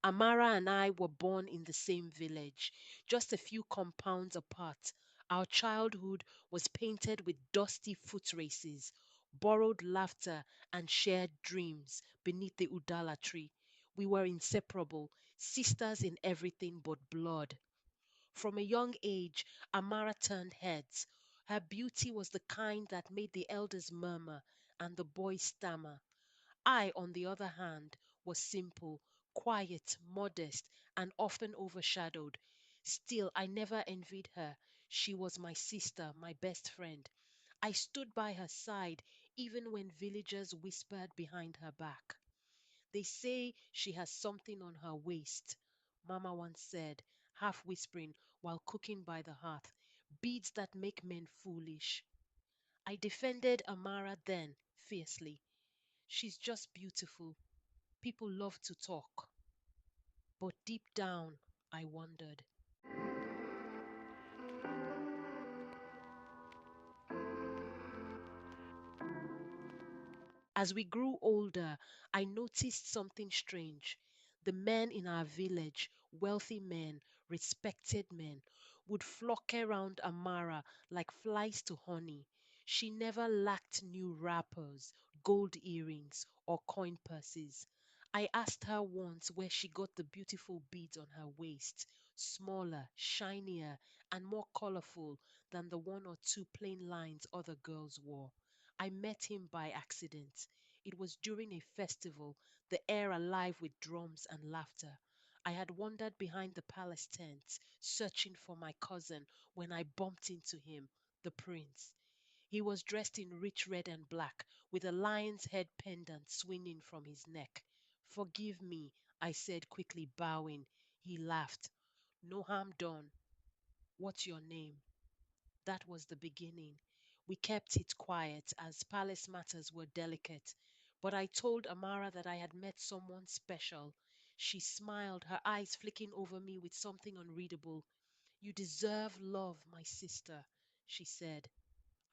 Amara and I were born in the same village, just a few compounds apart. Our childhood was painted with dusty foot races, borrowed laughter, and shared dreams beneath the Udala tree. We were inseparable, sisters in everything but blood. From a young age, Amara turned heads. Her beauty was the kind that made the elders murmur and the boys stammer. I, on the other hand, was simple, quiet, modest, and often overshadowed. Still, I never envied her. She was my sister, my best friend. I stood by her side even when villagers whispered behind her back. They say she has something on her waist, Mama once said, half whispering while cooking by the hearth. Beads that make men foolish. I defended Amara then, fiercely. She's just beautiful. People love to talk. But deep down, I wondered. As we grew older, I noticed something strange. The men in our village, wealthy men, respected men, would flock around Amara like flies to honey. She never lacked new wrappers, gold earrings, or coin purses. I asked her once where she got the beautiful beads on her waist, smaller, shinier, and more colorful than the one or two plain lines other girls wore. I met him by accident. It was during a festival, the air alive with drums and laughter. I had wandered behind the palace tents, searching for my cousin, when I bumped into him, the prince. He was dressed in rich red and black, with a lion's head pendant swinging from his neck. Forgive me, I said, quickly bowing. He laughed. No harm done. What's your name? That was the beginning. We kept it quiet as palace matters were delicate. But I told Amara that I had met someone special. She smiled, her eyes flicking over me with something unreadable. You deserve love, my sister, she said.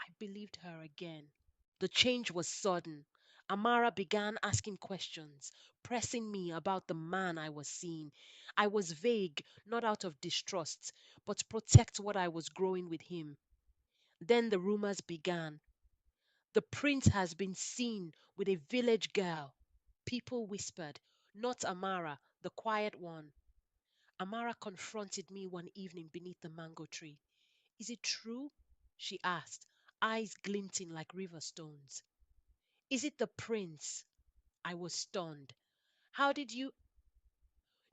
I believed her again. The change was sudden. Amara began asking questions, pressing me about the man I was seeing. I was vague, not out of distrust, but to protect what I was growing with him. Then the rumors began. The prince has been seen with a village girl. People whispered, not Amara, the quiet one. Amara confronted me one evening beneath the mango tree. Is it true? She asked, eyes glinting like river stones. Is it the prince? I was stunned. How did you?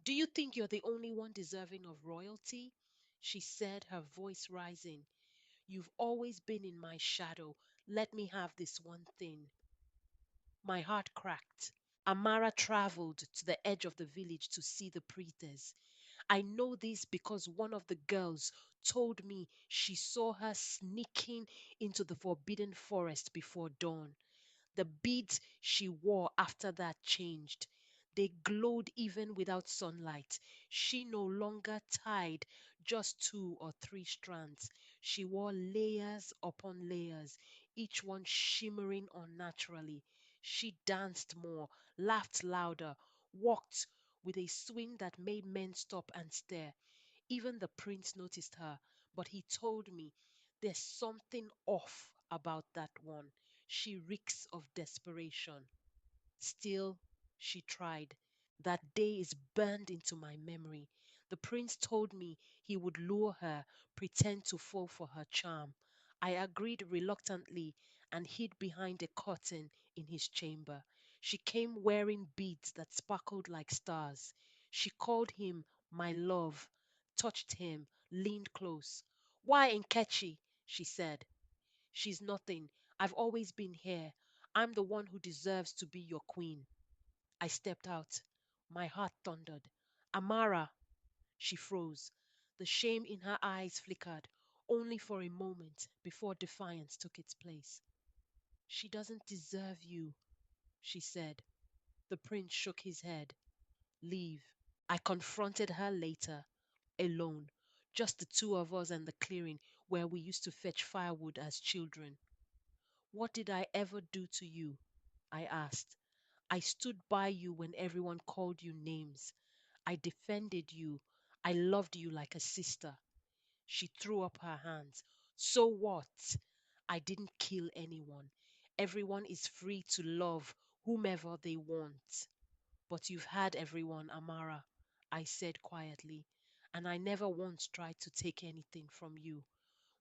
Do you think you're the only one deserving of royalty? She said, her voice rising. You've always been in my shadow. Let me have this one thing. My heart cracked. Amara traveled to the edge of the village to see the priestess. I know this because one of the girls told me she saw her sneaking into the forbidden forest before dawn. The beads she wore after that changed. They glowed even without sunlight. She no longer tied just two or three strands. She wore layers upon layers, each one shimmering unnaturally. She danced more, laughed louder, walked with a swing that made men stop and stare. Even the prince noticed her, but he told me there's something off about that one. She reeks of desperation. Still, she tried. That day is burned into my memory. The prince told me he would lure her, pretend to fall for her charm. I agreed reluctantly and hid behind a curtain in his chamber. She came wearing beads that sparkled like stars. She called him my love, touched him, leaned close. Why, Nkechi? She said. She's nothing. I've always been here. I'm the one who deserves to be your queen. I stepped out. My heart thundered. Amara! She froze. The shame in her eyes flickered, only for a moment before defiance took its place. She doesn't deserve you, she said. The prince shook his head. Leave. I confronted her later, alone, just the two of us and the clearing where we used to fetch firewood as children. What did I ever do to you? I asked. I stood by you when everyone called you names. I defended you. I loved you like a sister. She threw up her hands. So what? I didn't kill anyone. Everyone is free to love whomever they want. But you've had everyone, Amara, I said quietly, and I never once tried to take anything from you.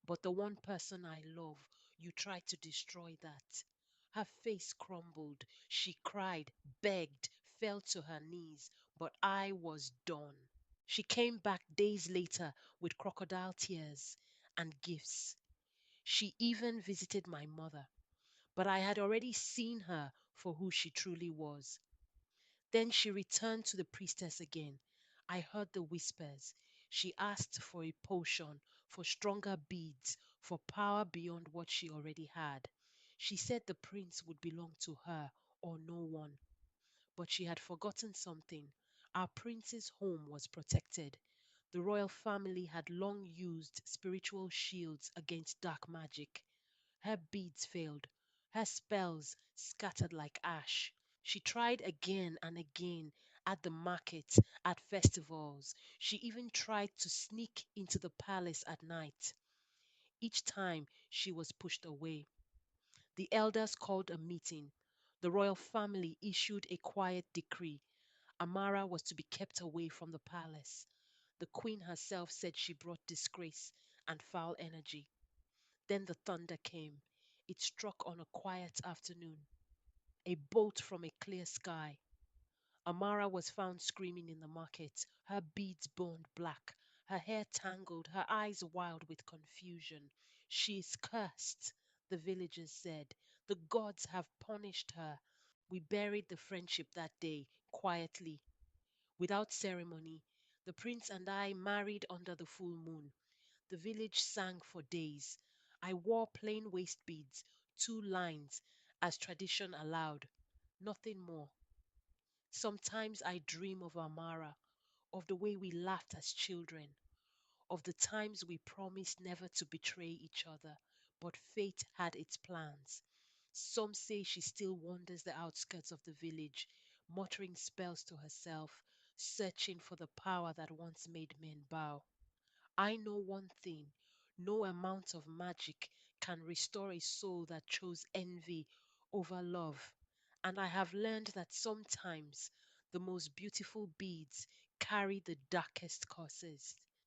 But the one person I love, you tried to destroy that. Her face crumbled. She cried, begged, fell to her knees, but I was done. She came back days later with crocodile tears and gifts. She even visited my mother, but I had already seen her for who she truly was. Then she returned to the priestess again. I heard the whispers. She asked for a potion, for stronger beads, for power beyond what she already had. She said the prince would belong to her or no one. But she had forgotten something. Our prince's home was protected. The royal family had long used spiritual shields against dark magic. Her beads failed, her spells scattered like ash. She tried again and again at the market, at festivals. She even tried to sneak into the palace at night. Each time she was pushed away. The elders called a meeting. The royal family issued a quiet decree. Amara was to be kept away from the palace. The queen herself said she brought disgrace and foul energy. Then the thunder came. It struck on a quiet afternoon, a bolt from a clear sky. Amara was found screaming in the market, her beads burned black, her hair tangled, her eyes wild with confusion. She is cursed, the villagers said. The gods have punished her. We buried the friendship that day, quietly, without ceremony. The prince and I married under the full moon. The village sang for days. I wore plain waist beads, 2 lines, as tradition allowed. Nothing more. Sometimes I dream of Amara, of the way we laughed as children, of the times we promised never to betray each other, but fate had its plans. Some say she still wanders the outskirts of the village, muttering spells to herself, searching for the power that once made men bow. I know one thing: no amount of magic can restore a soul that chose envy over love. And I have learned that sometimes the most beautiful beads carry the darkest curses.